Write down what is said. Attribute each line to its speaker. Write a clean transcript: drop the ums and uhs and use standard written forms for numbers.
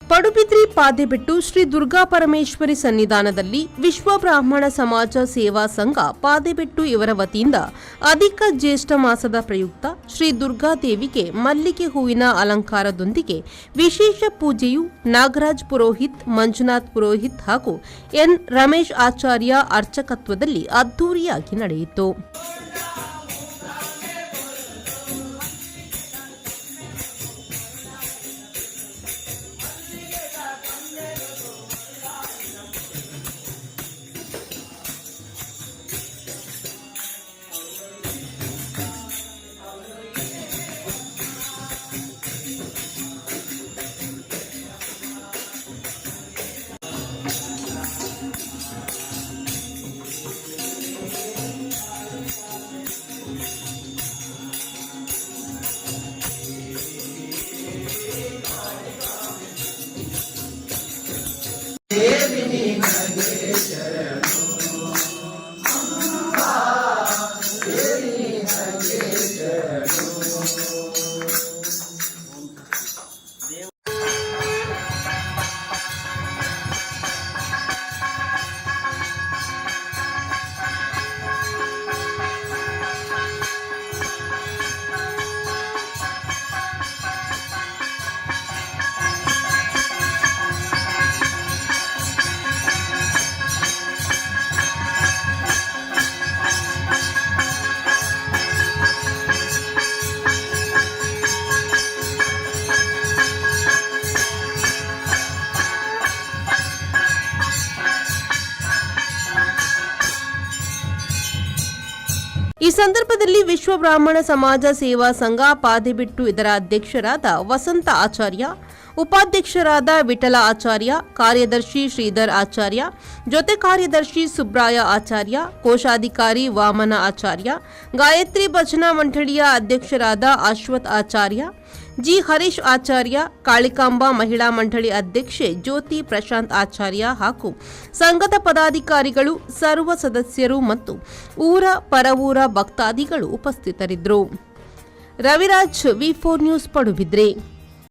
Speaker 1: ಪಡುಬಿದ್ರಿ ಪಾದೆಬೆಟ್ಟು ಶ್ರೀ ದುರ್ಗಾ ಪರಮೇಶ್ವರಿ ಸನ್ನಿಧಾನದಲ್ಲಿ ವಿಶ್ವ ಬ್ರಾಹ್ಮಣ ಸಮಾಜ ಸೇವಾ ಸಂಘ ಪಾದೆಬೆಟ್ಟು ಇವರ ವತಿಯಿಂದ ಅಧಿಕ ಜ್ಯೇಷ್ಠ ಮಾಸದ ಪ್ರಯುಕ್ತ ಶ್ರೀ ದುರ್ಗಾದೇವಿಗೆ ಮಲ್ಲಿಗೆ ಹೂವಿನ ಅಲಂಕಾರದೊಂದಿಗೆ ವಿಶೇಷ ಪೂಜೆಯು ನಾಗರಾಜ್ ಪುರೋಹಿತ್, ಮಂಜುನಾಥ್ ಪುರೋಹಿತ್ ಹಾಗೂ ಎನ್ ರಮೇಶ್ ಆಚಾರ್ಯ ಅರ್ಚಕತ್ವದಲ್ಲಿ ಅದ್ದೂರಿಯಾಗಿ ನಡೆಯಿತು. ಈ ಸಂದರ್ಭದಲ್ಲಿ ವಿಶ್ವ ಬ್ರಾಹ್ಮಣ ಸಮಾಜ ಸೇವಾ ಸಂಘ ಪಾದೆಬೆಟ್ಟು ಇದರ ಅಧ್ಯಕ್ಷರಾದ ವಸಂತ ಆಚಾರ್ಯ, ಉಪಾಧ್ಯಕ್ಷರಾದ ವಿಠಲ ಆಚಾರ್ಯ, ಕಾರ್ಯದರ್ಶಿ ಶ್ರೀಧರ್ ಆಚಾರ್ಯ, ಜೊತೆ ಕಾರ್ಯದರ್ಶಿ ಸುಬ್ರಾಯ ಆಚಾರ್ಯ, ಕೋಶಾಧಿಕಾರಿ ವಾಮನ ಆಚಾರ್ಯ, ಗಾಯತ್ರಿ ಭಜನಾ ಮಂಡಳಿಯ ಅಧ್ಯಕ್ಷರಾದ ಅಶ್ವಥ್ ಆಚಾರ್ಯ, ಜಿ ಹರೀಶ್ ಆಚಾರ್ಯ, ಕಾಳಿಕಾಂಬಾ ಮಹಿಳಾ ಮಂಡಳಿ ಅಧ್ಯಕ್ಷೆ ಜ್ಯೋತಿ ಪ್ರಶಾಂತ್ ಆಚಾರ್ಯ ಹಾಗೂ ಸಂಘದ ಪದಾಧಿಕಾರಿಗಳು, ಸರ್ವ ಸದಸ್ಯರು ಮತ್ತು ಊರ ಪರವೂರ ಭಕ್ತಾದಿಗಳು ಉಪಸ್ಥಿತರಿದ್ದರು. ರವಿರಾಜ್, ವಿ4 ನ್ಯೂಸ್, ಪಡುಬಿದ್ರಿ.